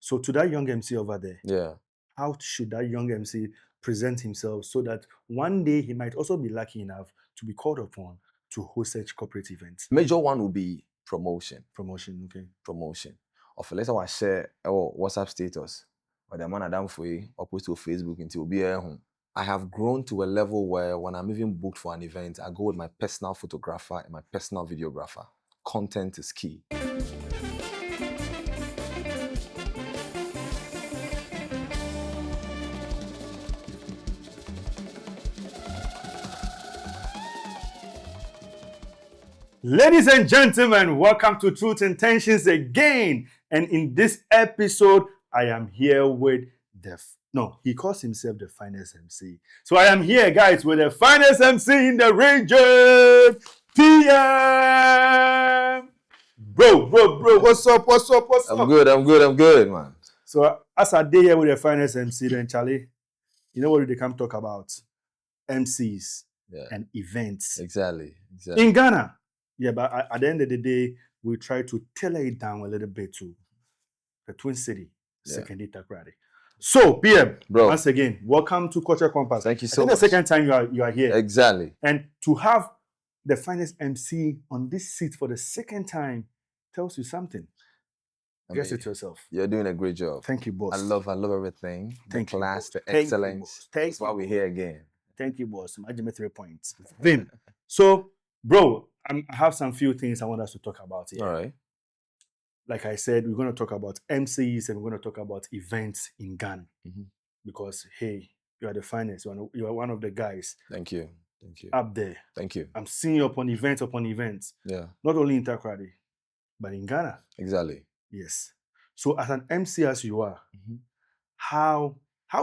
So to that young MC over there, Yeah. how should that young MC present himself so that one day he might also be lucky enough to be called upon to host such corporate events? Major one will be promotion. Promotion, okay. Promotion. Of let's say I share WhatsApp status or the man Adam for you or post to Facebook until be home. I have grown to a level where when I'm even booked for an event, I go with my personal photographer and my personal videographer. Content is key. Ladies and gentlemen, welcome to Truth Intentions again. And in this episode, I am here with he calls himself the finest MC. So I am here, guys, with the finest MC in the region, PM. Bro, what's up? I'm good, man. So as I did here with the finest MC, then Charlie, you know what they come talk about? MCs and events. Exactly. In Ghana. Yeah, but at the end of the day, we try to tailor it down a little bit to the Twin City, second Takrady. So, PM, bro, once again, welcome to Cultural Kompass. Thank you so much. The second time you are here. Exactly. And to have the finest MC on this seat for the second time tells you something. Guess it yourself. You're doing a great job. Thank you, boss. I love everything. Thank the class, you, the excellence. That's why we're here again. Thank you, boss. Imagine 3 points. Vim. So, bro, I have some few things I want us to talk about here. All right. Like I said, we're going to talk about MCs and we're going to talk about events in Ghana. Because, hey, you are the finest. You are one of the guys. Thank you. Up there. Thank you. I'm seeing you upon events. Yeah. Not only in Takrady, but in Ghana. Exactly. Yes. So as an MC as you are, how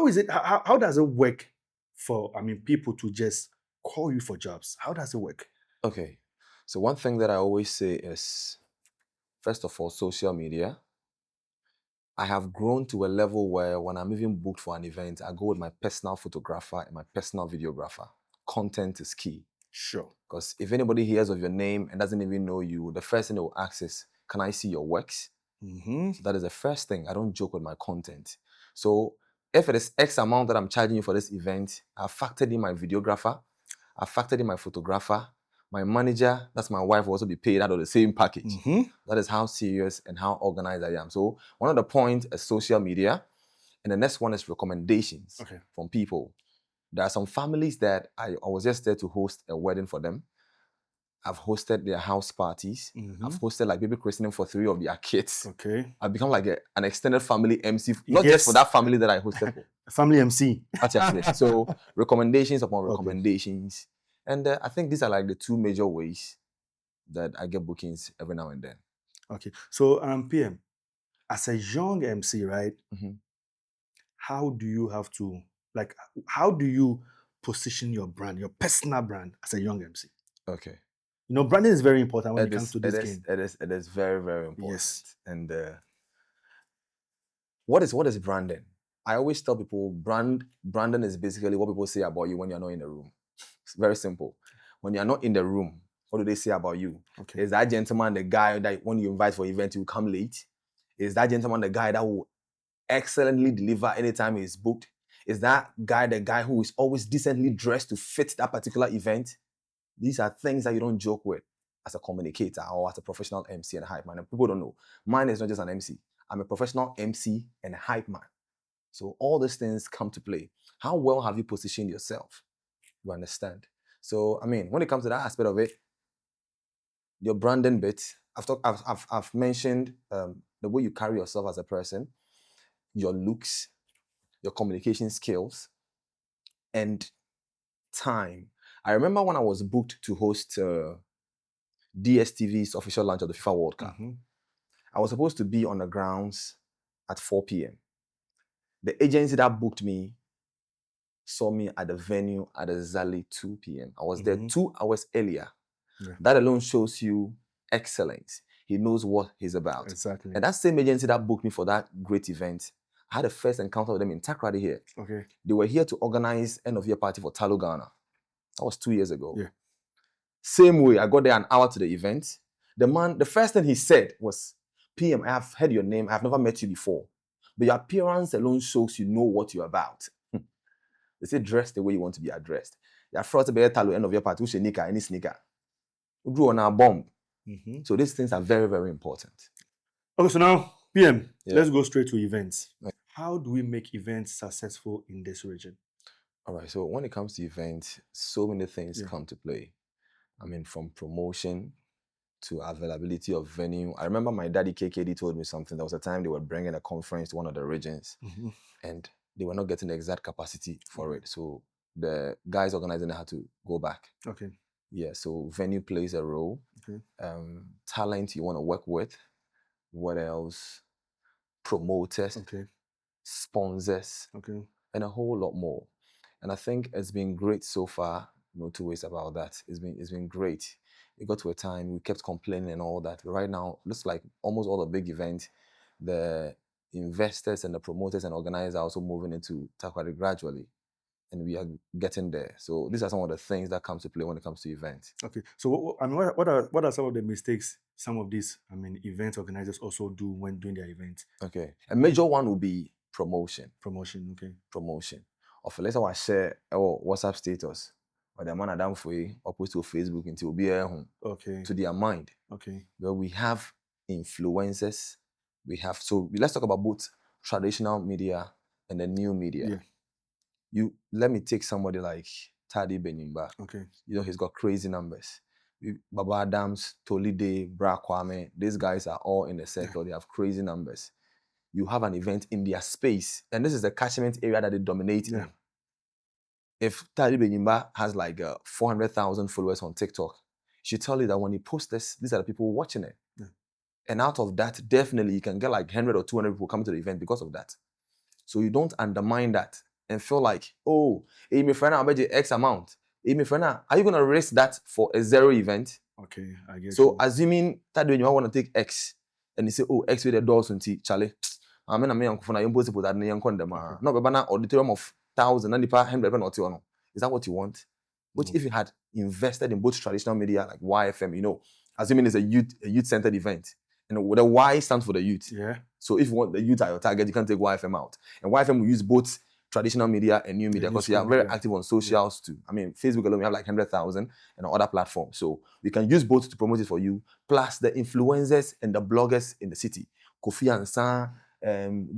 is it? How does it work for people to just call you for jobs? How does it work? Okay. So one thing that I always say is, first of all, social media. I have grown to a level where when I'm even booked for an event, I go with my personal photographer and my personal videographer. Content is key. Sure. Because if anybody hears of your name and doesn't even know you, the first thing they will ask is, can I see your works? So that is the first thing. I don't joke with my content. So if it is X amount that I'm charging you for this event, I've factored in my videographer, I've factored in my photographer, my manager, that's my wife, will also be paid out of the same package. That is how serious and how organized I am. So one of the points is social media, and the next one is recommendations from people. There are some families that I was just there to host a wedding for them. I've hosted their house parties. I've hosted like baby christening for 3 of their kids. Okay. I've become like an extended family MC, not just for that family that I hosted for. Family MC. So recommendations upon recommendations. And I think these are like the 2 major ways that I get bookings every now and then. Okay. So PM, as a young MC, right? How do you have to, how do you position your brand, your personal brand as a young MC? Okay. You know, branding is very important when it comes to this game. It is very, very important. Yes. And what is branding? I always tell people branding is basically what people say about you when you're not in the room. It's very simple. When you're not in the room, what do they say about you? Okay. Is that gentleman the guy that when you invite for an event, you come late? Is that gentleman the guy that will excellently deliver anytime he's booked? Is that guy the guy who is always decently dressed to fit that particular event? These are things that you don't joke with as a communicator or as a professional MC and a hype man. And people don't know. Mine is not just an MC. I'm a professional MC and a hype man. So all these things come to play. How well have you positioned yourself? You understand? So, when it comes to that aspect of it, your branding bit, I've mentioned the way you carry yourself as a person, your looks, your communication skills, and time. I remember when I was booked to host DSTV's official launch of the FIFA World Cup. I was supposed to be on the grounds at 4 p.m. The agency that booked me saw me at the venue at exactly 2 p.m. I was there 2 hours earlier. Yeah. That alone shows you excellence. He knows what he's about. Exactly. And that same agency that booked me for that great event, I had a first encounter with them in Takrady here. Okay. They were here to organize end-of-year party for Talo Ghana. That was 2 years ago. Yeah. Same way, I got there an hour to the event. The first thing he said was, PM, I have heard your name. I have never met you before. But your appearance alone shows you know what you're about. They say dress the way you want to be addressed. Your front to be at the end of your party, which sneaker, any sneaker. We drew on our bomb. So these things are very, very important. Okay, so now, PM, Yeah. let's go straight to events. Right. How do we make events successful in this region? All right. So when it comes to events, so many things Yeah. come to play. I mean, from promotion to availability of venue. I remember my daddy KKD told me something. There was a time they were bringing a conference to one of the regions, and they were not getting the exact capacity for it. So the guys organizing it had to go back. Okay. Yeah. So venue plays a role. Okay. Talent you want to work with. What else? Promoters. Okay. Sponsors. Okay. And a whole lot more. And I think it's been great so far. No two ways about that. It's been great. It got to a time we kept complaining and all that. But right now, looks like almost all the big events, the investors and the promoters and organizers are also moving into Takoradi gradually. And we are getting there. So these are some of the things that come to play when it comes to events. Okay. So what are some of the mistakes some of these event organizers also do when doing their events? Okay. A major one will be promotion. Promotion. Okay. Promotion. Of let's say I share our WhatsApp status or the man Adam for you or post to Facebook until be home. Okay. To their mind. Okay. Where we have influencers. Let's talk about both traditional media and the new media. Yeah. Let me take somebody like Tadi Benimba. Okay. You know, he's got crazy numbers. Baba Adams, Tolide, Bra Kwame, these guys are all in the sector. Yeah. They have crazy numbers. You have an event in their space, and this is the catchment area that they dominate in. If Tadi Benimba has like 400,000 followers on TikTok, she tell you that when he posts this, these are the people watching it. Yeah. And out of that, definitely you can get like 100 or 200 people coming to the event because of that. So you don't undermine that and feel like, oh, hey, my friend, I'll bet you X amount. Hey, my friend, are you going to risk that for a zero event? Okay, I guess. So assuming that when you want to take X and you say, oh, X with the doors and Charlie, I mean, I'm supposed to put that in the no, but now auditorium of 1,000 and the 100 or is that what you want? Which if you had invested in both traditional media like YFM, you know, assuming it's a youth-centered event, and the Y stands for the youth. Yeah. So if you want the youth are your target, you can take YFM out. And YFM will use both traditional media and new media because we are very active on socials too. I mean, Facebook alone, we have like 100,000 and on other platforms. So we can use both to promote it for you, plus the influencers and the bloggers in the city. Kofi Ansan,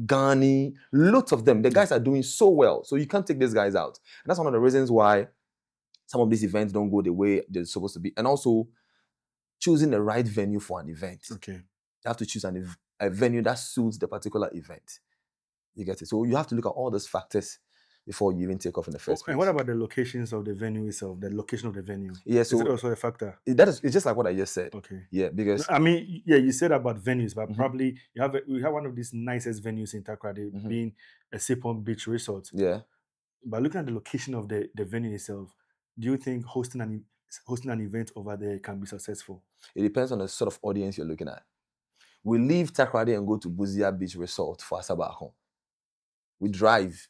Ghani, lots of them. The guys are doing so well. So you can't take these guys out. And that's one of the reasons why some of these events don't go the way they're supposed to be. And also choosing the right venue for an event. Okay. You have to choose a venue that suits the particular event. You get it? So you have to look at all those factors before you even take off in the first place. And what about the locations of the venue itself? The location of the venue? Yeah, so is it also a factor? It's just like what I just said. Okay. Yeah, because I mean, yeah, you said about venues, but probably we have one of these nicest venues in Takoradi, being a Sipon Beach Resort. Yeah. But looking at the location of the venue itself, do you think hosting an event over there can be successful? It depends on the sort of audience you're looking at. We leave Takoradi and go to Buzia Beach Resort for Asabako. We drive.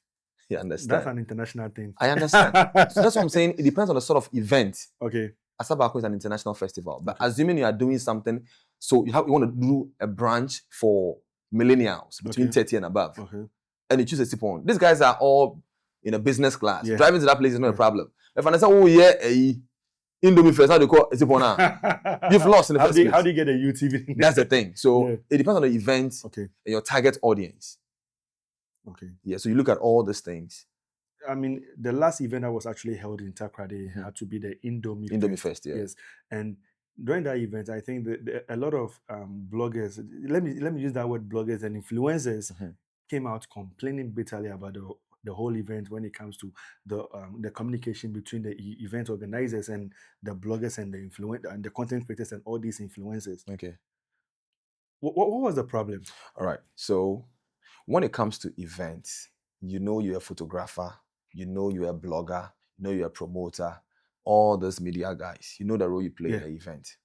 You understand? That's an international thing. I understand. So that's what I'm saying. It depends on the sort of event. Okay. Asabako is an international festival. But assuming you are doing something, so you want to do a branch for millennials between 30 and above. Okay. And you choose a Sipon. These guys are all in a business class. Yeah. Driving to that place is not a problem. If I say, oh yeah, Indomie first, how do you call it Sipona? You've lost in the first place. How do you get a UTV? That's the thing. So it depends on the event and your target audience. Okay. Yeah, so you look at all these things. I mean, the last event that was actually held in Takoradi had to be the Indomie Fest. Yeah. Yes, and during that event, I think a lot of bloggers, let me use that word, bloggers and influencers, came out complaining bitterly about the whole event when it comes to the communication between the event organizers and the bloggers and the influencers and the content creators and all these influencers. Okay. What was the problem? All right. So when it comes to events, you know you're a photographer, you know you're a blogger, you know you're a promoter, all those media guys, you know the role you play in the event.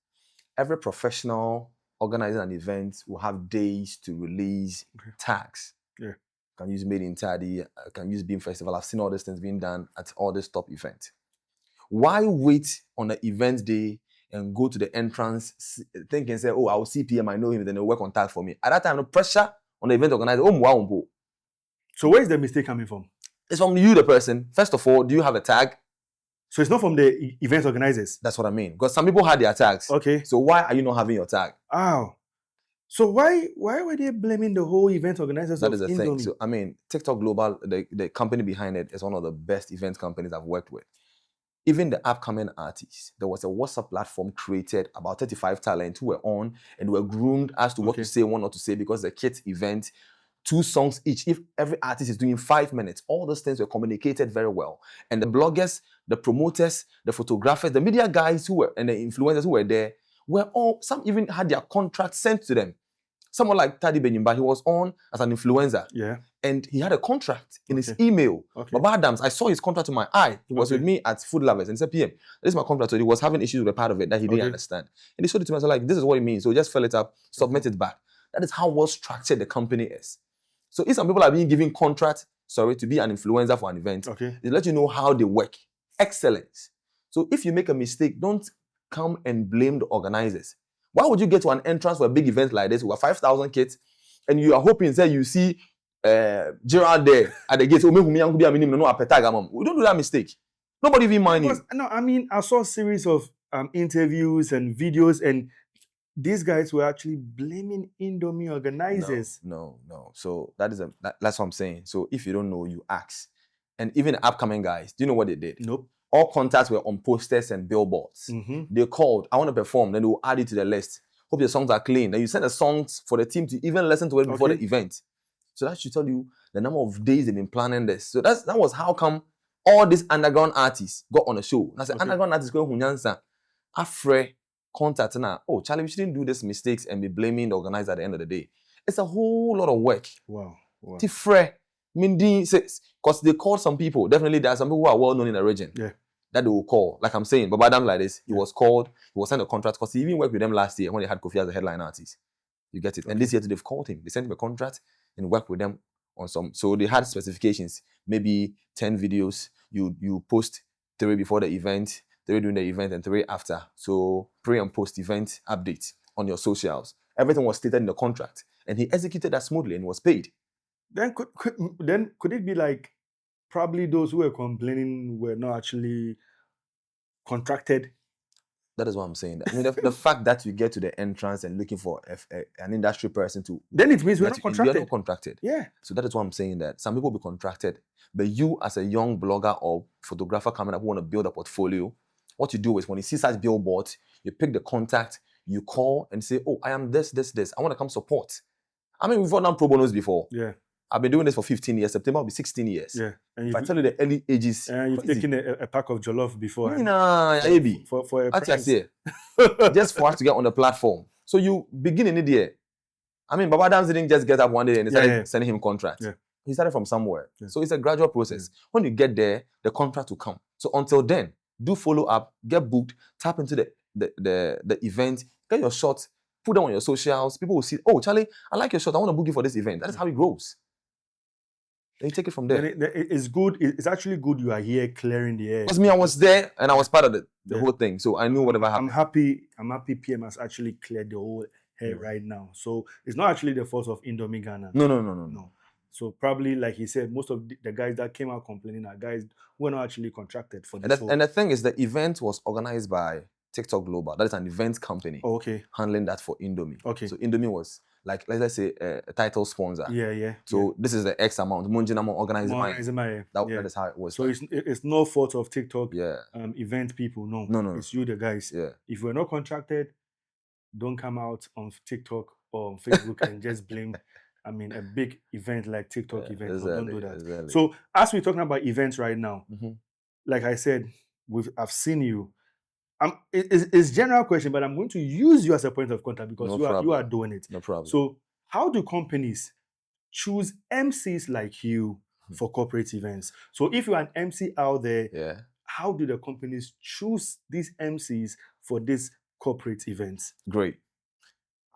Every professional organizing an event will have days to release tags. Yeah. Can use Made in Tadi, can use Beam Festival. I've seen all these things being done at all these top events. Why wait on the event day and go to the entrance thinking, say, oh, I'll see PM, I know him, then he'll work on tag for me. At that time, the pressure on the event organizer, oh, wow, So where is the mistake coming from? It's from you, the person. First of all, do you have a tag? So it's not from the event organizers. That's what I mean. Because some people had their tags. Okay. So why are you not having your tag? Oh. So why were they blaming the whole event organizers? That of is the Indomie? thing. So I mean, TikTok Global, the company behind it, is one of the best event companies I've worked with. Even the upcoming artists, there was a WhatsApp platform created, about 35 talents who were on and were groomed as to what to say, what not to say, because the kids event, 2 songs each. If every artist is doing 5 minutes, all those things were communicated very well. And the bloggers, the promoters, the photographers, the media guys who were, and the influencers who were there, were all, some even had their contracts sent to them. Someone like Tadi Benyimba, he was on as an influencer. Yeah. And he had a contract in his email. Baba Adams, I saw his contract in my eye. He was with me at Food Lovers and said, PM, this is my contract. So he was having issues with a part of it that he didn't understand. And he showed it to me. I was like, this is what it means. So just fill it up, submit it back. That is how well structured the company is. So if some people are being given contract, to be an influencer for an event, they let you know how they work. Excellence. So if you make a mistake, don't come and blame the organizers. Why would you get to an entrance for a big event like this with 5,000 kids and you are hoping that you see Gerard there at the gate? We don't do that mistake. Nobody even mind you. No, I mean, I saw a series of interviews and videos, and these guys were actually blaming Indomie organizers. No. So that's what I'm saying. So if you don't know, you ask. And even the upcoming guys, do you know what they did? Nope. All contacts were on posters and billboards. They called, I want to perform, then they will add it to the list. Hope your songs are clean. Then you send the songs for the team to even listen to it before the event. So that should tell you the number of days they've been planning this. So that was how come all these underground artists got on the show. And I said, underground artists going Hunyansa, Afre, contact now. Oh, Charlie, we shouldn't do these mistakes and be blaming the organizer at the end of the day. It's a whole lot of work. Wow. Tifre, Mindy says, because they called some people. Definitely, there are some people who are well known in the region. Yeah. That they will call. Like I'm saying, Baba Adam like this, he was called, he was signed a contract because he even worked with them last year when they had Kofi as a headline artist. You get it? And this year they've called him. They sent him a contract and worked with them on some. So they had specifications, maybe 10 videos. You post 3 before the event, 3 during the event, and 3 after. So pre and post event updates on your socials. Everything was stated in the contract. And he executed that smoothly and was paid. Then could it be like probably those who were complaining were not actually contracted? That is what I'm saying. I mean, the fact that you get to the entrance and looking for an industry person to... Then it means we're not contracted. You're not contracted. Yeah. So that is what I'm saying, that some people will be contracted. But you as a young blogger or photographer coming up who want to build a portfolio, what you do is when you see such billboards, you pick the contact, you call and say, oh, I am this. I want to come support. I mean, we've done pro bonos before. Yeah. I've been doing this for 15 years. September will be 16 years. Yeah. And if I tell you the early ages... And you've taken a pack of jollof before. For a price. Just for us to get on the platform. So you begin in the I mean, Baba Adams didn't just get up one day and they started sending him contracts. Yeah. He started from somewhere. Yeah. So it's a gradual process. Yeah. When you get there, the contract will come. So until then, do follow up, get booked, tap into the event, get your shots, put them on your socials. People will see, oh, Charlie, I like your shot. I want to book you for this event. That is how it grows. Then you take it from there. It's good. It's actually good you are here clearing the air. Because me, I was there and I was part of the whole thing. So I knew whatever happened. I'm happy PM has actually cleared the whole hair right now. So it's not actually the fault of Indomie Ghana. No. So probably, like he said, most of the guys that came out complaining are guys who were not actually contracted for this. And the thing is, the event was organized by TikTok Global. That is an event company. Oh, okay. Handling that for Indomie. Okay. So Indomie was like, let's say, a title sponsor. Yeah. So this is the X amount. Munjinamo organizing that is how it was. So it's no fault of TikTok event people. No. It's you, the guys. Yeah. If we're not contracted, don't come out on TikTok or on Facebook and just blame. I mean, a big event like TikTok event. Exactly, don't do that. Exactly. So as we're talking about events right now, like I said, I've seen you. It's general question, but I'm going to use you as a point of contact because you are doing it. No problem. So how do companies choose MCs like you for corporate events? So if you're an MC out there, how do the companies choose these MCs for these corporate events? Great.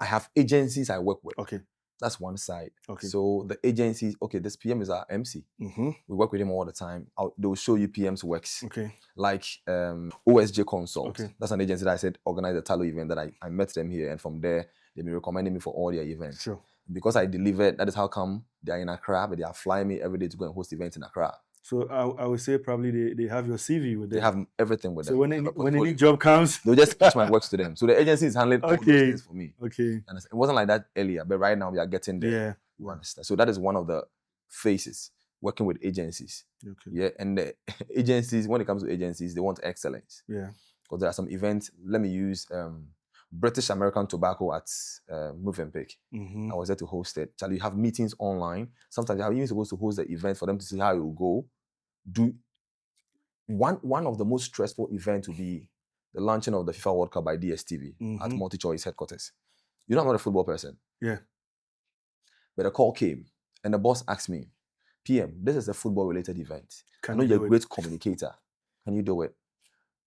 I have agencies I work with. Okay. That's one side. Okay. So the agencies, this PM is our MC. We work with him all the time. They will show you PM's works. Okay. Like OSJ Consult. Okay. That's an agency that I said organize a Talo event that I met them here. And from there, they've been recommending me for all their events. Sure. Because I delivered, that is how come they are in Accra, but they are flying me every day to go and host events in Accra. So I would say probably they have your CV with them. They have everything with So them. when any job comes, they'll just pitch my works to them. So the agency is handling all those things for me. Okay. And it wasn't like that earlier, but right now we are getting there. Yeah. You understand? So that is one of the phases, working with agencies. Okay. Yeah. And the agencies, when it comes to agencies, they want excellence. Yeah. Because there are some events. Let me use British American Tobacco at Movenpick. Mm-hmm. I was there to host it. Charlie, you have meetings online. Sometimes you're even supposed to host the event for them to see how it will go. One of the most stressful events will be the launching of the FIFA World Cup by DSTV at MultiChoice headquarters. You know, I'm not a football person. Yeah. But a call came and the boss asked me, PM, this is a football-related event. I know you you're do a great communicator. Can you do it?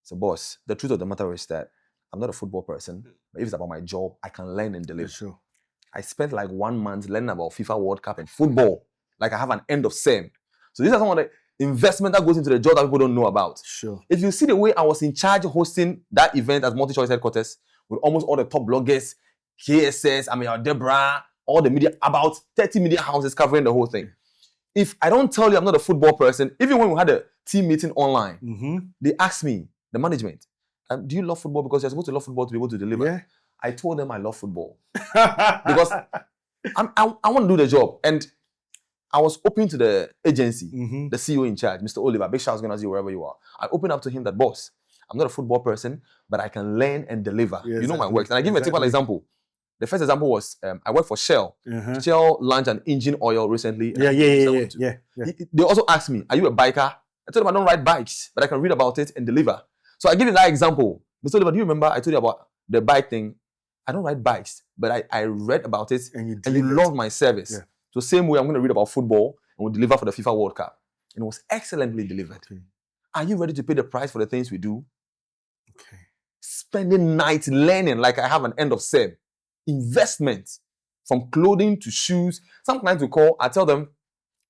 So, boss, the truth of the matter is that I'm not a football person, but if it's about my job, I can learn and deliver. Sure. I spent like 1 month learning about FIFA World Cup and football. Like I have an end of SEM. So these are some of the investment that goes into the job that people don't know about. Sure. If you see the way I was in charge of hosting that event at MultiChoice headquarters with almost all the top bloggers, KSS, Deborah, all the media, about 30 media houses covering the whole thing. If I don't tell you I'm not a football person, even when we had a team meeting online, they asked me, the management, do you love football? Because you're supposed to love football to be able to deliver. Yeah. I told them I love football. Because I want to do the job. And I was open to the agency, the CEO in charge, Mr. Oliver. Big shout out to you wherever you are. I opened up to him that, boss, I'm not a football person, but I can learn and deliver. Yeah, you know my works. And I give him a typical example. The first example was I worked for Shell. Shell launched an engine oil recently. Yeah. They also asked me, are you a biker? I told them I don't ride bikes, but I can read about it and deliver. So I give you that example. Mr. Oliver, do you remember I told you about the bike thing? I don't ride bikes, but I read about it and you love my service. Yeah. So same way, I'm going to read about football and we'll deliver for the FIFA World Cup. And it was excellently delivered. Okay. Are you ready to pay the price for the things we do? Okay. Spending nights learning like I have an end of SEM. Investment from clothing to shoes. Some clients will call, I tell them,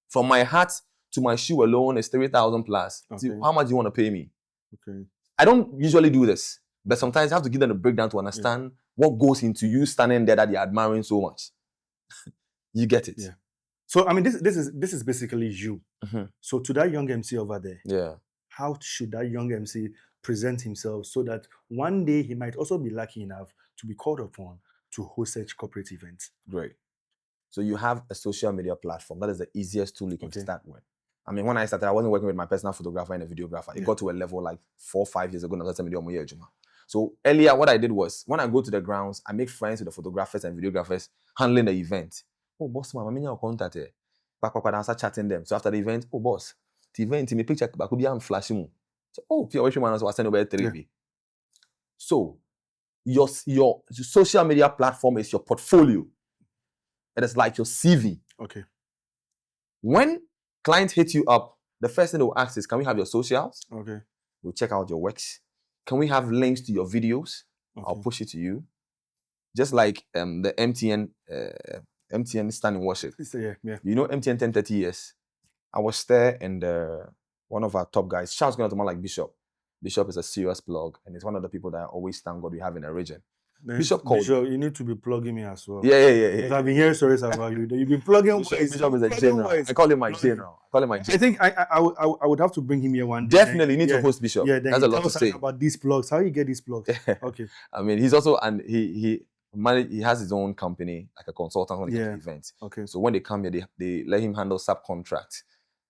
from my hat to my shoe alone is 3,000 plus. Okay. See, how much do you want to pay me? Okay. I don't usually do this, but sometimes you have to give them a breakdown to understand what goes into you standing there that you're admiring so much. You get it. Yeah. So I mean, this is basically you. So to that young MC over there, how should that young MC present himself so that one day he might also be lucky enough to be called upon to host such corporate events? Great. So you have a social media platform. That is the easiest tool you can start with. I mean, when I started, I wasn't working with my personal photographer and a videographer. It got to a level like 4 or 5 years ago. So earlier, what I did was, when I go to the grounds, I make friends with the photographers and videographers handling the event. Oh, boss, man, I'm in contact. I start chatting them. So after the event, oh, boss, the event, me picture, I could be on flashing. So, oh, Pia, which one was sending over 3B. So your social media platform is your portfolio. It is like your CV. Okay. When clients hit you up, the first thing they will ask is, can we have your socials? Okay. We'll check out your works. Can we have links to your videos? Okay. I'll push it to you. Just like the MTN standing worship. Yeah. You know MTN 10-30 years. I was there and one of our top guys, shouts going out to man like Bishop. Bishop is a serious plug and it's one of the people that I always thank God we have in the region. Bishop called. Bishop, you need to be plugging me as well. Yeah. I've been hearing stories about you. You've been plugging Bishop is a general. I call him my general. I think I would have to bring him here one day. Definitely, you need to host Bishop. Yeah, that's a lot to say about these plugs. How you get these plugs? Okay. I mean, he's also he has his own company, like a consultant when it comes to events. Okay. So when they come here, they let him handle subcontract.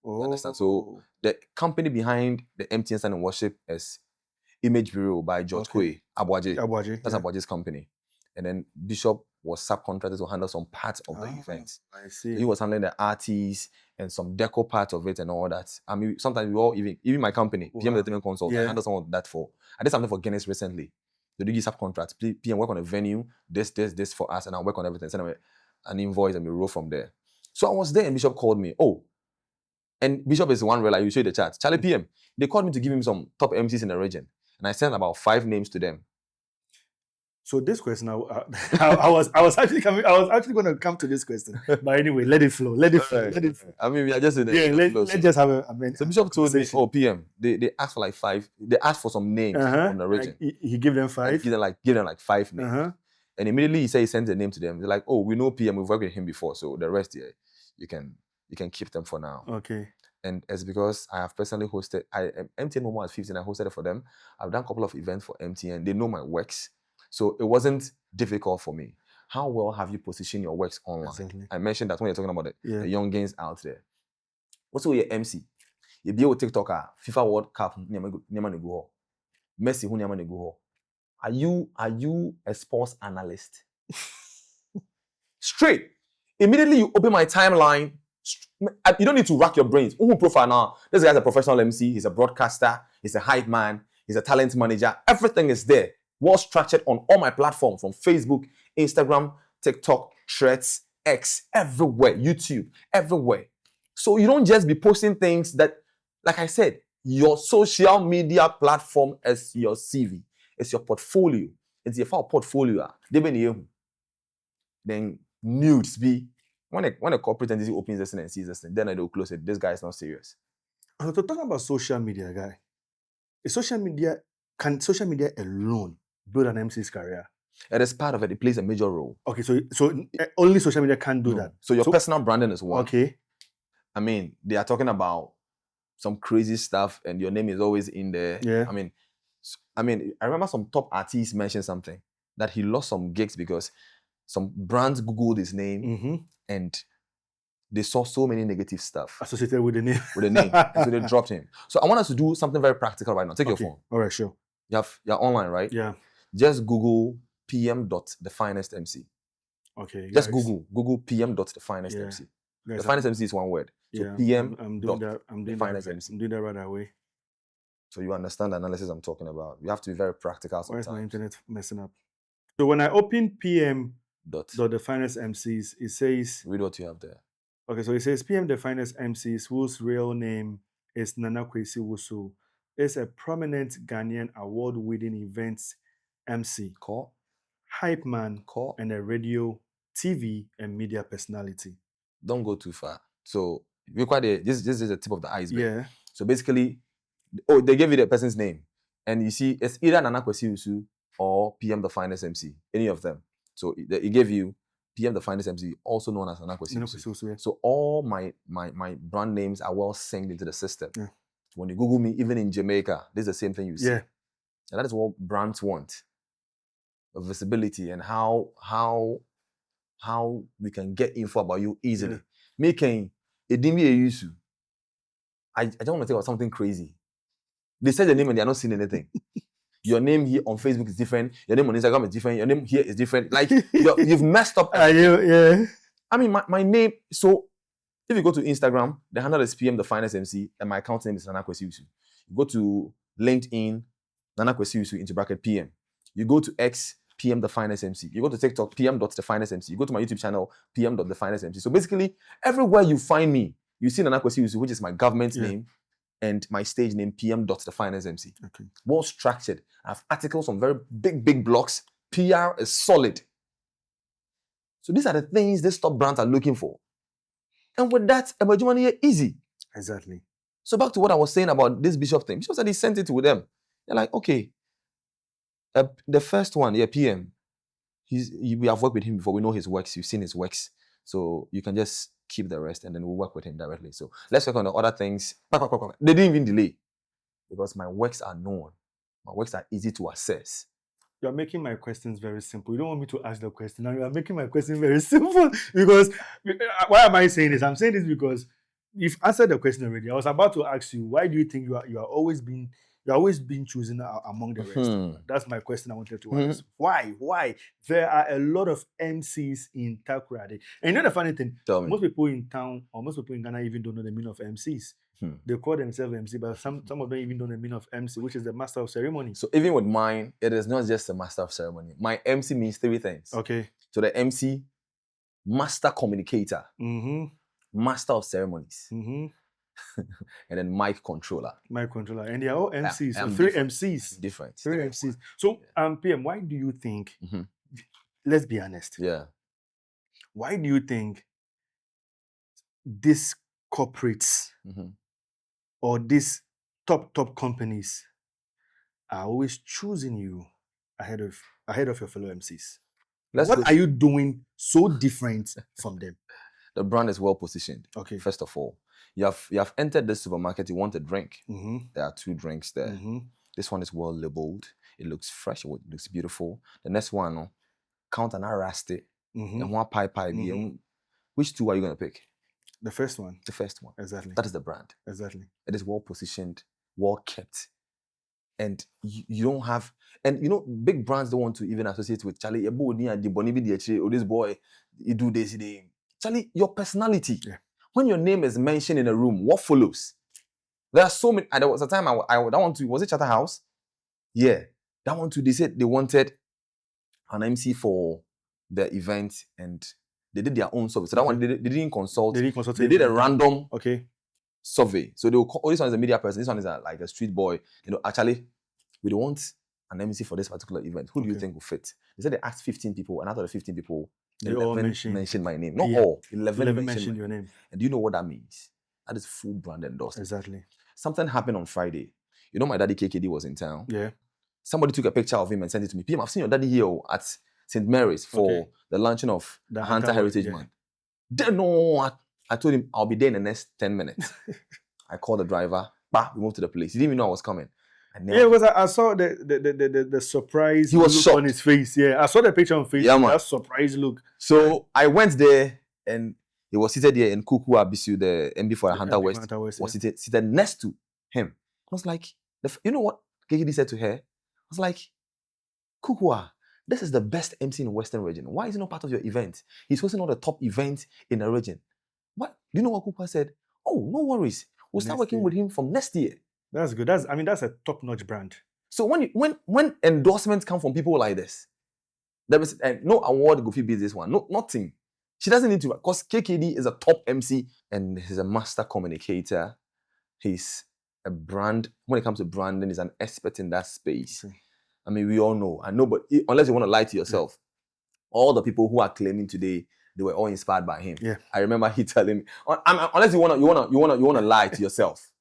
You understand? So the company behind the MTN Stand and Worship is Image Bureau by George Kwe, Abwaje. That's Abwaje's company. And then Bishop was subcontracted to handle some parts of the event. I see. So he was handling the artists and some deco part of it and all that. I mean, sometimes we all, even my company, PM.TheFinestMc Consult, I handle some of that I did something for Guinness recently. They do give subcontracts. PM work on a venue, this for us, and I'll work on everything. Send them an invoice and we roll from there. So I was there and Bishop called me. Oh, and Bishop is one real, like you show the chat. Charlie PM, they called me to give him some top MCs in the region. And I sent about 5 names to them. So this question, I was actually going to come to this question, but anyway, let it flow. I mean, we are just in let's just have so Bishop told me, oh, PM, they asked for like 5. They asked for some names from the region. He gave them 5. Give them like 5 names. And immediately he said he sent the name to them. They're like, oh, we know PM, we've worked with him before, so the rest here, you can keep them for now. Okay. And it's because I have personally hosted, MTN Momo at 15, I hosted it for them. I've done a couple of events for MTN. They know my works. So it wasn't difficult for me. How well have you positioned your works online? Exactly. I mentioned that when you're talking about Yeah. the youngins out there. Also, your MC. You be with TikToker, FIFA World Cup, Messi, are you a sports analyst? Straight. Immediately you open my timeline. You don't need to rack your brains. Who profile now? This guy's a professional MC. He's a broadcaster. He's a hype man. He's a talent manager. Everything is there. Well structured on all my platforms, from Facebook, Instagram, TikTok, Threads, X, everywhere, YouTube, everywhere. So you don't just be posting things that, like I said, your social media platform is your CV. It's your portfolio. It's your portfolio. Then nudes be when a corporate entity opens this thing and sees this thing, then they'll close it. This guy is not serious. So to talk about social media, guy, can social media alone build an MC's career? It is part of it. It plays a major role. Okay, so only social media can do that. So your personal branding is one. Okay. I mean, they are talking about some crazy stuff, and your name is always in there. Yeah. I mean, I remember some top artists mentioned something that he lost some gigs because some brands Googled his name and they saw so many negative stuff associated with the name. And so they dropped him. So I want us to do something very practical right now. Take your phone. All right, sure. You're online, right? Yeah. Just Google PM.TheFinestMc. Okay. Just Google PM.TheFinestMc. Guys, The finest MC is one word. So yeah, PM. I'm doing that. I'm doing that right away. So you understand the analysis I'm talking about. You have to be very practical sometimes. Why is my internet messing up? So when I open PM.TheFinestMcs, it says... Read what you have there. Okay, so it says PM.TheFinestMcs, whose real name is Nana Kwesi Wusu, is a prominent Ghanaian award-winning events MC, hype man, and a radio, TV, and media personality. Don't go too far. So this is the tip of the iceberg. Yeah. So basically, they gave you the person's name, and you see it's either Nana Kwesi Wusu or PM.TheFinestMc, any of them. So it gave you PM.TheFinestMc, also known as Nana Kwesi Wusu. Yeah. So all my brand names are well synced into the system. Yeah. When you Google me, even in Jamaica, this is the same thing you see. Yeah. And that is what brands want. Visibility and how we can get info about you easily. Yeah. Making a dimmy a use. I don't want to think about something crazy. They said the name and they're not seeing anything. Your name here on Facebook is different. Your name on Instagram is different. Your name here is different. Like you've messed up. Yeah. I mean, my name. So if you go to Instagram, the handle is PM.TheFinestMc, and my account name is Nana Kwesi Wusu. You go to LinkedIn, Nana Kwesi Wusu into bracket PM. You go to X, PM.TheFinestMc. You go to TikTok, PM.TheFinestMc. You go to my YouTube channel, PM.TheFinestMc. So basically, everywhere you find me, you see Nana Kwesi Wusu, which is my government name, and my stage name, PM.TheFinestMc. Okay. Well structured. I have articles on very big blocks. PR is solid. So these are the things these top brands are looking for. And with that, emerging money is easy. Exactly. So back to what I was saying about this Bishop thing. Bishop said he sent it to them. They're like, okay, the first one, PM, we have worked with him before. We know his works. You've seen his works. So you can just keep the rest and then we'll work with him directly. So let's work on the other things. They didn't even delay because my works are known. My works are easy to assess. You are making my questions very simple. You don't want me to ask the question. Now you are making my question very simple because why am I saying this? I'm saying this because you've answered the question already. I was about to ask you, why do you think you are always being chosen among the rest? That's my question I wanted to ask. Why? There are a lot of MCs in Takoradi. And you know the funny thing? Most people in town or most people in Ghana even don't know the meaning of MCs. They call themselves MC, but some of them even don't know the meaning of MC, which is the master of ceremony. So even with mine, it is not just the master of ceremony. My MC means 3 things. Okay. So the MC, master communicator, master of ceremonies, and then mic controller. And they are all MCs. So 3 MCs. Different. 3 MCs. So PM, why do you think, let's be honest. Yeah. Why do you think these corporates or these top companies are always choosing you ahead of your fellow MCs? What are you doing so different from them? The brand is well positioned. Okay. First of all, you have entered the supermarket. You want a drink. Mm-hmm. There are 2 drinks there. Mm-hmm. This one is well labeled. It looks fresh. It looks beautiful. The next one, count and rusty. Mm-hmm. And one pie. Mm-hmm. Which 2 are you gonna pick? The first one. The first one. Exactly. That is the brand. Exactly. It is well positioned, well kept, and you don't have. And you know, big brands don't want to even associate with Charlie. Or this boy, he do this. Charlie, your personality. Yeah. When your name is mentioned in a room, what follows? There are so many. There was a time that want to. Was it Charterhouse? Yeah, that one too. They said they wanted an MC for the event, and they did their own survey. So that one they didn't consult. They did a random survey. So they will call, this one is a media person. This one is like a street boy. You know, actually, we don't want an MC for this particular event. Who do you think will fit? They said they asked 15 people, and out of the 15 people, 11 mentioned my name. Not all. 11 mentioned your name. And do you know what that means? That is full brand endorsement. Exactly. Something happened on Friday. You know, my daddy KKD was in town. Yeah. Somebody took a picture of him and sent it to me. PM, I've seen your daddy here at St. Mary's for the launching of the Hunter Heritage Month. Then no, I told him I'll be there in the next 10 minutes. I called the driver. Bah, we moved to the place. He didn't even know I was coming. Yeah, because I saw the surprise he was look shocked on his face. Yeah, I saw the picture on Facebook. Yeah, man. That surprise look. So I went there and he was seated there in Kuku Abisu, the MD for Hunter West. Was seated next to him. I was like, you know what KKD said to her? I was like, Kukua, this is the best MC in Western region. Why is he not part of your event? He's hosting all the top events in the region. What? Do you know what Kukua said? Oh, no worries. We'll start working with him from next year. That's good. That's a top-notch brand. So when endorsements come from people like this, there is no award Gofi beats this one. No, nothing. She doesn't need to, because KKD is a top MC and he's a master communicator. He's a brand. When it comes to branding, he's an expert in that space. Okay. I mean, we all know. I know, but unless you want to lie to yourself, all the people who are claiming today, they were all inspired by him. Yeah. I remember he telling me, unless you wanna lie to yourself.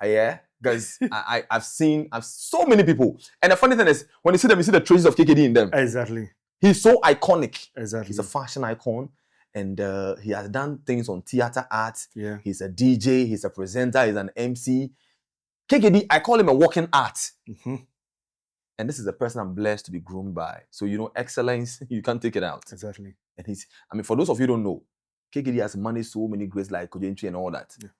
Yeah, because I've seen so many people, and the funny thing is, when you see them, you see the traces of KKD in them. Exactly. He's so iconic. Exactly. He's a fashion icon, and he has done things on theater art. Yeah. He's a DJ. He's a presenter. He's an MC. KKD, I call him a walking art. Mm-hmm. And this is the person I'm blessed to be groomed by. So, you know, excellence, you can't take it out. Exactly. And for those of you who don't know, KKD has managed so many greats like Kojenchi and all that. Yeah.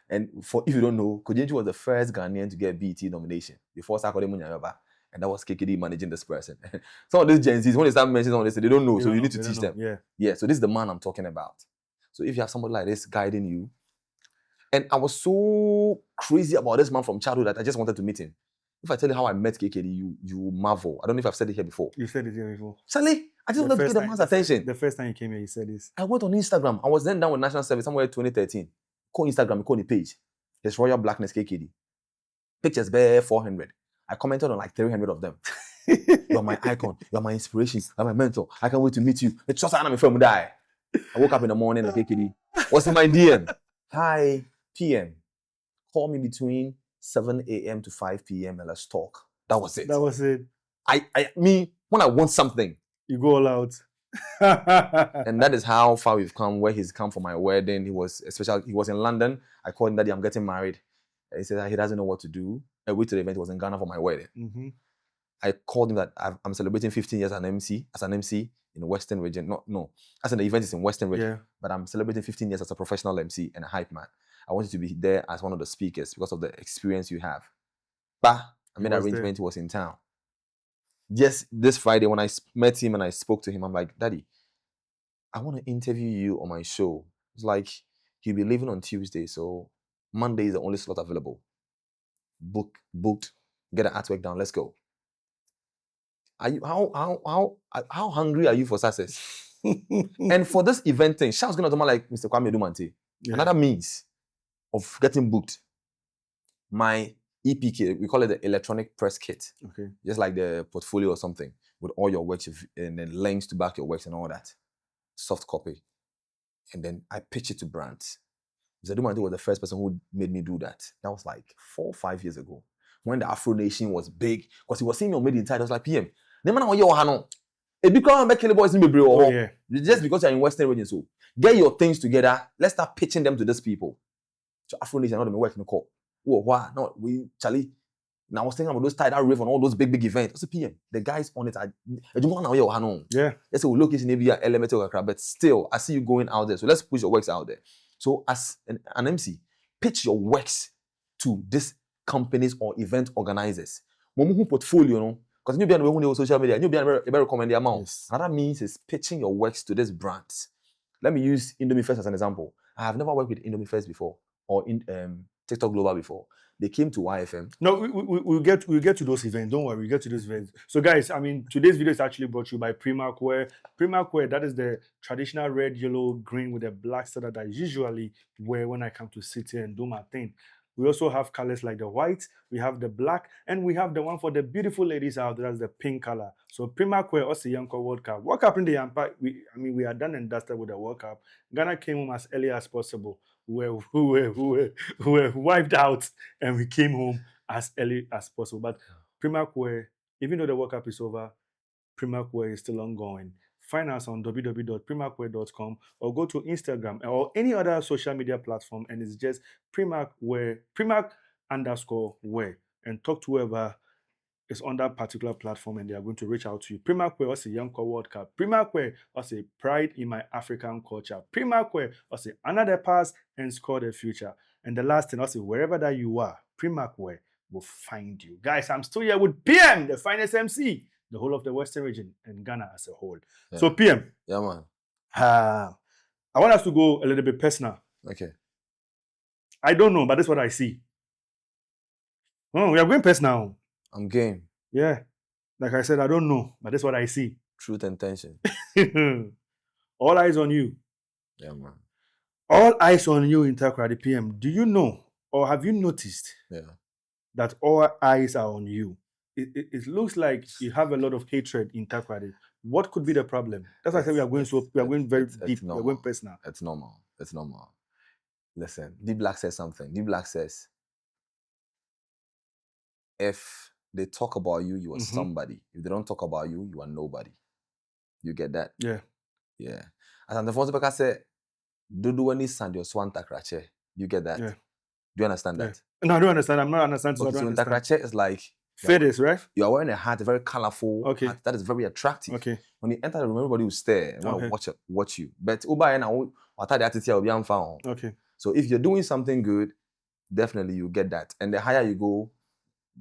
And if you don't know, Kojenchi was the first Ghanaian to get BET nomination before Sakode Munyayoba. And that was KKD managing this person. Some of these Gen Zs, when they start mentioning all this, they don't know. So you need to teach them. Yeah. So this is the man I'm talking about. So if you have somebody like this guiding you, and I was so crazy about this man from childhood that I just wanted to meet him. If I tell you how I met KKD, you marvel. I don't know if I've said it here before. You've said it here before. Sally, I just wanted to get the man's attention. The first time you came here, you said this. I went on Instagram. I was then down with National Service somewhere in 2013. Call Instagram, call the page. It's Royal Blackness KKD. Pictures bare 400. I commented on like 300 of them. You're my icon. You're my inspiration. You're my mentor. I can't wait to meet you. Trust me, I'm a film die. I woke up in the morning and KKD. What's in my DM? Hi, PM. Call me between 7 a.m. to 5 p.m. and let's talk. That was it. That was it. When I want something, you go all out. And that is how far we've come. Where he's come for my wedding. He was in London. I called him, Daddy, I'm getting married. He said that he doesn't know what to do. I went to the event. He was in Ghana for my wedding. Mm-hmm. I called him that I'm celebrating 15 years as an MC in the Western region. No, as in the event is in Western region. Yeah. But I'm celebrating 15 years as a professional MC and a hype man. I want you to be there as one of the speakers because of the experience you have. Bah, I made an arrangement. He was in town. Yes, this Friday when I met him and I spoke to him, I'm like, Daddy, I want to interview you on my show. It's like, he'll be leaving on Tuesday, so Monday is the only slot available. Booked, get the artwork down, let's go. Are you how hungry are you for success? And for this event thing, Shah's gonna do like Mr. Kwame Dumante. Yeah. Another means of getting booked. My EP kit, we call it the electronic press kit. Okay. Just like the portfolio or something with all your works and then links to back your works and all that. Soft copy. And then I pitch it to brands. Mr. Dumante was the first person who made me do that. That was like 4 or 5 years ago. When the Afro Nation was big, because he was seeing me on Made in Tide, I was like, PM, It become make the boys in the Oh, yeah. just because you're in Western region. So get your things together. Let's start pitching them to these people. So Afro Nation, not working the call. Whoa, why? No, we Charlie. Now I was thinking about those tie that rave on all those big events. What's the PM? The guys on it. Yeah. Let's say we location maybe an element of a crowd, but still, I see you going out there. So let's push your works out there. So as an MC, pitch your works to these companies or event organizers. Momu portfolio, no, because you be on social media, you be recommend the amount. Yes. What that means is pitching your works to these brands. Let me use Indomie First as an example. I have never worked with Indomie First before or in TikTok Global before. They came to YFM. No, we'll get to those events. Don't worry, we'll get to those events. So, guys, I mean, today's video is actually brought to you by Primark Wear. Primark Wear, that is the traditional red, yellow, green with a black stuff that I usually wear when I come to sit here and do my thing. We also have colors like the white, we have the black, and we have the one for the beautiful ladies out there, that's the pink color. So Primark Wear, also Yanko World Cup. World Cup in the Yampa, we are done and dusted with the World Cup. Ghana came home as early as possible. We were wiped out and we came home as early as possible. But Primark Wear, even though the World Cup is over, Primark Wear is still ongoing. Find us on www.primarkwear.com or go to Instagram or any other social media platform, and it's just Primark Wear, Primark_Wear, and talk to whoever is on that particular platform, and they are going to reach out to you. Primark Wear, also Young World Cup. Primark Wear, also pride in my African culture. Primark Wear, also honor the past and score the future. And the last thing, also wherever that you are, Primark Wear will find you. Guys, I'm still here with PM, the finest MC, the whole of the Western region and Ghana as a whole. Yeah. So PM, Yeah, man. I want us to go a little bit personal. Okay. I don't know, but that's what I see. Oh, we are going personal. I'm game. Yeah. Like I said, I don't know, but that's what I see. Truth and tension. All eyes on you. Yeah, man. All eyes on you in Takoradi PM. Do you know or have you noticed that all eyes are on you? It looks like you have a lot of hatred in Takoradi. What could be the problem? That's why I said we are going very deep. We're going personal. It's normal. It's normal. Listen, D Black says something. D Black says, if they talk about you, you are somebody. If they don't talk about you, you are nobody. You get that? Yeah. Yeah. As the first speaker said, do any sand your swan takrache. You get that? Yeah. Do you understand that? No, I don't understand. I'm not understanding. Okay, so takrache is like feathers, right? You are wearing a hat, a very colorful hat that is very attractive. Okay. When you enter the room, everybody will stare and want to watch you. But okay. So if you're doing something good, definitely you get that. And the higher you go,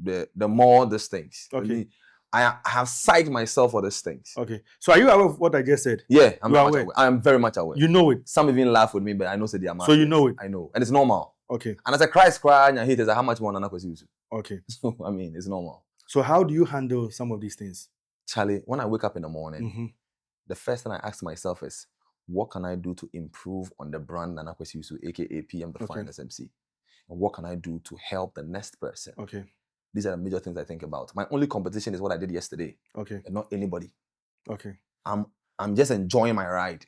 the more these things. Okay. I have psyched myself for these things. Okay. So are you aware of what I just said? Yeah, I'm aware. I am very much aware. You know it. Some even laugh with me, but I know say they are mad. So you know it. I know. And it's normal. Okay. And as a Christ cry and hate is how much more Nana was used. Okay. So I mean it's normal. So how do you handle some of these things? Charlie, when I wake up in the morning, the first thing I ask myself is, what can I do to improve on the brand Nana Kwesi, aka PM.TheFinestMc? And what can I do to help the next person? Okay. These are the major things I think about. My only competition is what I did yesterday. Okay. And not anybody. Okay. I'm just enjoying my ride.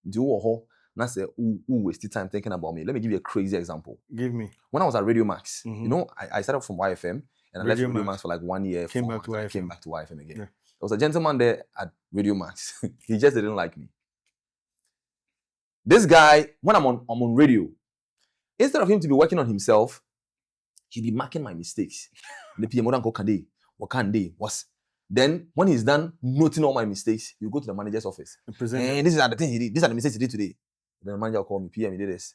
Do you not say, waste time thinking about me? Let me give you a crazy example. Give me. When I was at Radio Max, you know, I started from YFM and I left Radio Max for like 1 year. Came back to YFM. I came back to YFM again. Yeah. There was a gentleman there at Radio Max. He just didn't like me. This guy, when I'm on radio, instead of him to be working on himself, he'd be marking my mistakes. The PM was. Then when he's done noting all my mistakes, you go to the manager's office. And this is the thing he did. These are the mistakes he did today. Then the manager will call me, PM, he did this.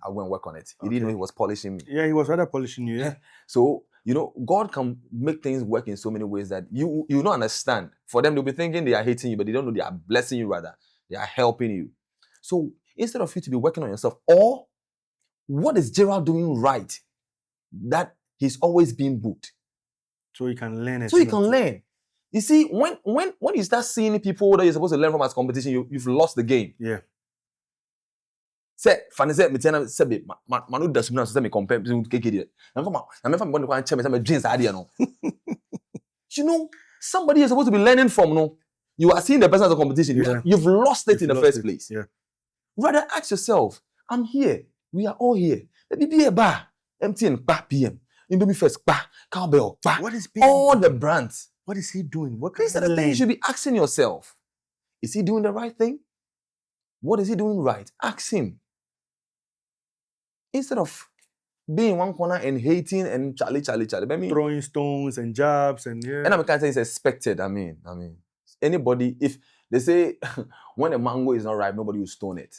I'll go and work on it. He didn't know he was polishing me. Yeah, he was rather polishing you, yeah. So, you know, God can make things work in so many ways that you don't understand. For them, they'll be thinking they are hating you, but they don't know they are blessing you rather. They are helping you. So instead of you to be working on yourself, or what is Gerald doing right that he's always being booked? So he can learn it. So he can learn. You see, when you start seeing people that you're supposed to learn from as competition, you've lost the game. Yeah. Say, funny say, me tell say, manu does not say me compare to KKD. I'm from going to check me jeans idea no. You know, somebody is supposed to be learning from. No, you are seeing the person as a competition. Yeah. You've lost it in the first place. Yeah. Rather ask yourself, I'm here. We are all here. Let me be a bar. MTN, PM. Indomie First, cowbell, What is PM? All the brands. What is he doing? What can These I are the things learn? you should be asking yourself. Is he doing the right thing? What is he doing right? Ask him. Instead of being in one corner and hating and Charlie. I mean, Throwing stones and jabs and and I can't say it's expected. I mean, anybody, if they say when a mango is not ripe, nobody will stone it.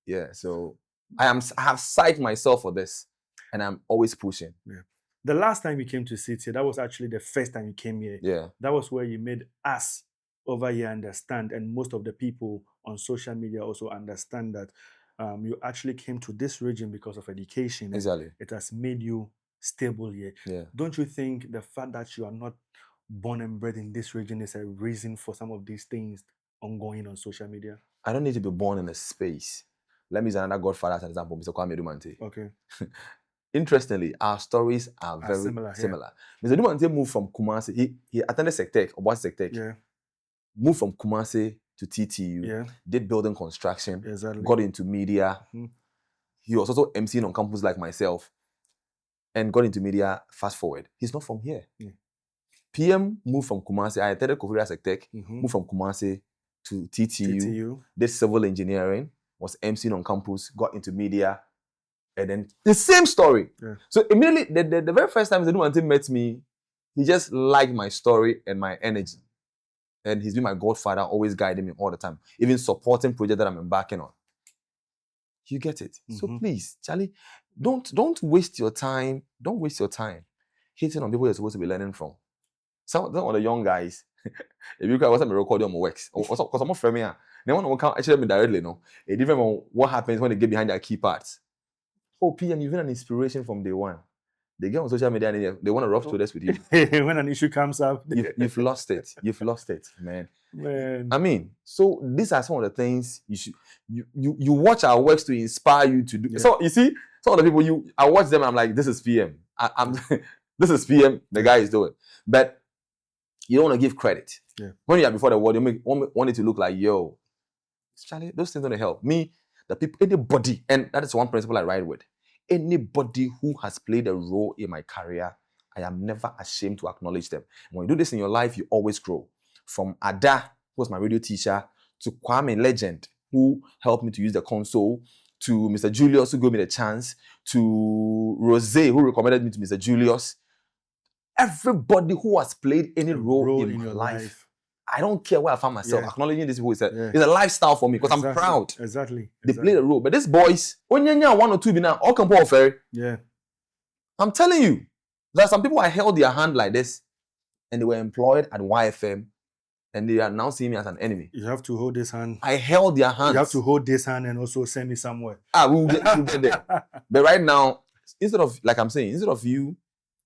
Yeah. So I have psyched myself for this, and I'm always pushing. Yeah. The last time you came to sit here, that was actually the first time you came here. Yeah. That was where you made us over here understand, and most of the people on social media also understand that you actually came to this region because of education. And Exactly. it has made you stable here. Yeah. Don't you think the fact that you are not born and bred in this region is a reason for some of these things ongoing on social media? I don't need to be born in a space. Let me use another godfather as an example, Mr. Kwame Dumante. Okay. Interestingly, our stories are very similar. Mr. Dumante moved from Kumasi. He attended Sectec, or was Sectec. Yeah. Moved from Kumasi to TTU. Yeah. Did building construction. Exactly. Got into media. Mhm. He was also emceeing on campus like myself. And got into media. Fast forward, he's not from here. Yeah. PM moved from Kumasi. I attended Korea Sectec. Mhm. Moved from Kumasi to TTU. TTU. Did civil engineering. Was emceeing on campus. Got into media. And then the same story. Yeah. So immediately, the very first time Zedumante met me, he just liked my story and my energy. And he's been my godfather, always guiding me all the time, even supporting projects that I'm embarking on. You get it? Mm-hmm. So please, Charlie, don't waste your time. Don't waste your time hating on people you're supposed to be learning from. Some of the young guys, if you wasn't recording on my works, because I'm not from here, they want to come actually me directly, no. It different from what happens when they get behind their key parts. Oh, PM, you've been an inspiration from day one. They get on social media and they want to rub shoulders with you. When an issue comes up, you've lost it. You've lost it, man. Man. I mean, so these are some of the things you watch our works to inspire you to do. Yeah. So you see, some of the people I watch them and I'm like, this is PM. I'm this is PM. The guy is doing, but you don't want to give credit. Yeah. When you are before the world, you want it to look like, yo, Charlie, those things don't help me. The people, anybody, and that is one principle I ride with. Anybody who has played a role in my career, I am never ashamed to acknowledge them. When you do this in your life, you always grow. From Ada, who was my radio teacher, to Kwame Legend, who helped me to use the console, to Mr. Julius, who gave me the chance, to Rose, who recommended me to Mr. Julius. Everybody who has played any role in my life, I don't care where I found myself. Acknowledging these people is a lifestyle for me because I'm proud. Exactly. They play a role. But these boys, one or two now, all come off. Yeah. I'm telling you, there are some people I held their hand like this, and they were employed at YFM, and they are now seeing me as an enemy. You have to hold this hand. I held their hand. You have to hold this hand and also send me somewhere. We'll get there. But right now, instead of you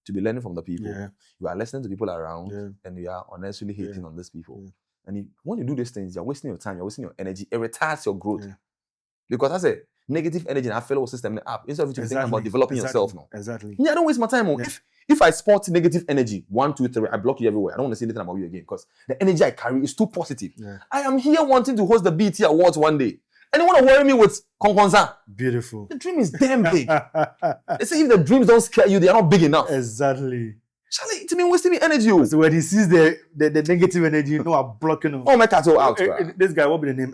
to be learning from the people, you are listening to people around, and you are unnecessarily hating on these people. Yeah. And when you do these things, you're wasting your time, you're wasting your energy. It retards your growth. Yeah. Because that's a negative energy in our fellow system up. Instead of you thinking about developing yourself now. Exactly. Yeah, I don't waste my time. Yeah. If I spot negative energy, 1, 2, 3, I block you everywhere. I don't want to say anything about you again because the energy I carry is too positive. Yeah. I am here wanting to host the BT Awards one day. And you want to worry me with Konkonza. Beautiful. The dream is damn big. They say if the dreams don't scare you, they are not big enough. Exactly. Charlie, it's me wasting me energy. So when he sees the negative energy, you know, I'm blocking him. Oh, my cat out. This guy, what be the name?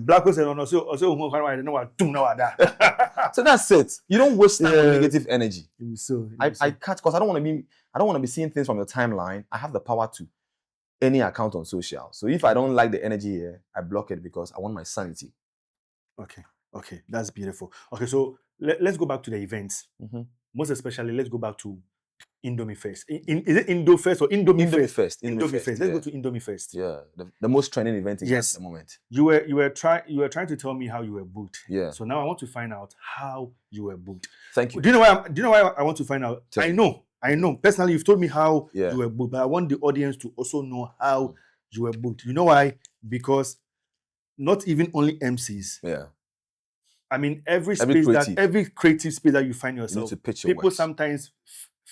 Blackos and also I don't know what to know that. So that's it. You don't waste time on negative energy. I cut because I don't want to be seeing things from your timeline. I have the power to any account on social. So if I don't like the energy here, I block it because I want my sanity. Okay, that's beautiful. Okay, so let's go back to the events. Mm-hmm. Most especially, let's go back to Indomie Fest. Is it Indo Fest or Indomie Fest? Indomie Fest. Let's go to Indomie Fest. Yeah, the most trending event at the moment. You were trying to tell me how you were booked. Yeah. So now I want to find out how you were booked. Thank you. Do you know why I want to find out? I know. Personally, you've told me how you were booked, but I want the audience to also know how you were booked. You know why? Because not even only MCs. Yeah. I mean, every creative space that you find yourself, you need to pitch your people works. sometimes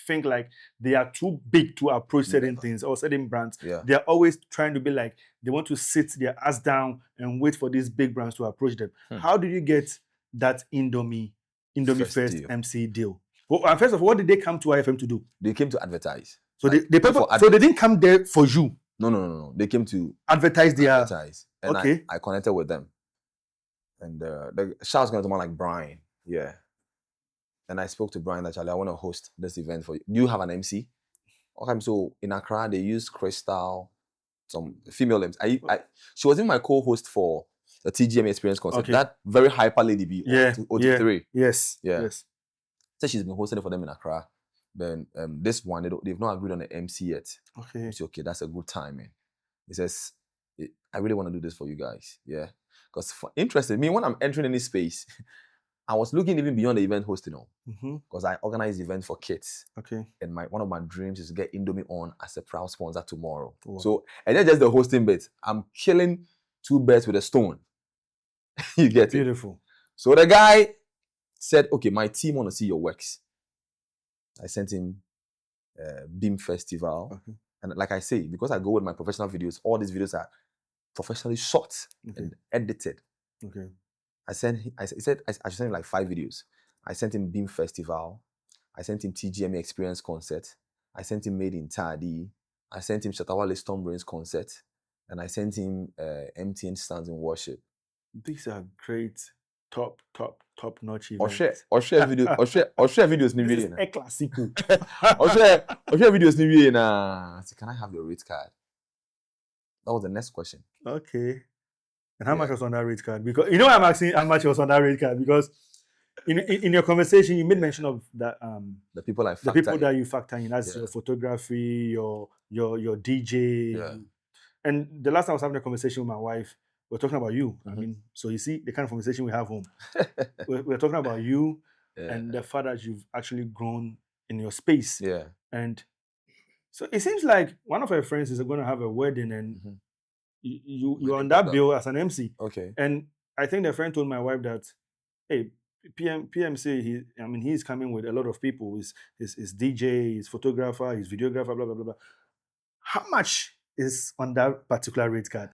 think like they are too big to approach certain things or certain brands. Yeah. They're always trying to be like, they want to sit their ass down and wait for these big brands to approach them. How do you get that Indomie Fest MC deal? Well, first of all, what did they come to YFM to do? They came to advertise. So Like, they paid for so they didn't come there for you. No. They came to Advertise their advertise, and okay. I connected with them, and the shout's going to someone like Brian, yeah. And I spoke to Brian that Charlie, I want to host this event for you. Do you have an MC? Okay, so in Accra they use Crystal, some female MC. She was in my co-host for the TGM Experience concert. Okay. That very hyper lady be OT3. Yes. Yeah. Yes. So she's been hosting it for them in Accra. Then this one they've not agreed on the MC yet. Okay. I say, okay, that's a good timing. He says, I really want to do this for you guys. Yeah. Because interested me when I'm entering any space, I was looking even beyond the event hosting because I organize events for kids. Okay. And one of my dreams is to get Indomie on as a proud sponsor tomorrow. Wow. So, and then just the hosting bit, I'm killing two birds with a stone. You get Beautiful. it? So the guy said, okay, my team want to see your works. I sent him Beam Festival. Okay. And like I say, because I go with my professional videos, all these videos are professionally shot and edited. Okay. I said I should send him like 5 videos. I sent him Beam Festival. I sent him TGM Experience concert. I sent him Made in Tadi. I sent him Shatawale Stormbrains concert. And I sent him MTN Stands in Worship. These are great, top notch Or events. share videos ni This really is a classico. or share videos ni really na. Can I have your rate card? That was the next question. Okay. And how much was on that rate card? Because you know I'm asking how much was on that rate card because in your conversation you made mention of that the people that you factor in. That's Yeah. your photography, your DJ. Yeah. And the last time I was having a conversation with my wife, we were talking about you. I Mhm. mean, so you see the kind of conversation we have home. We're talking about you and the fact that you've actually grown in your space. Yeah. And so it seems like one of her friends is going to have a wedding and Mhm. you're on that bill as an MC. Okay. And I think the friend told my wife that, hey, PMC, he's coming with a lot of people. His DJ, his photographer, his videographer, blah, blah, blah, blah. How much is on that particular rate card?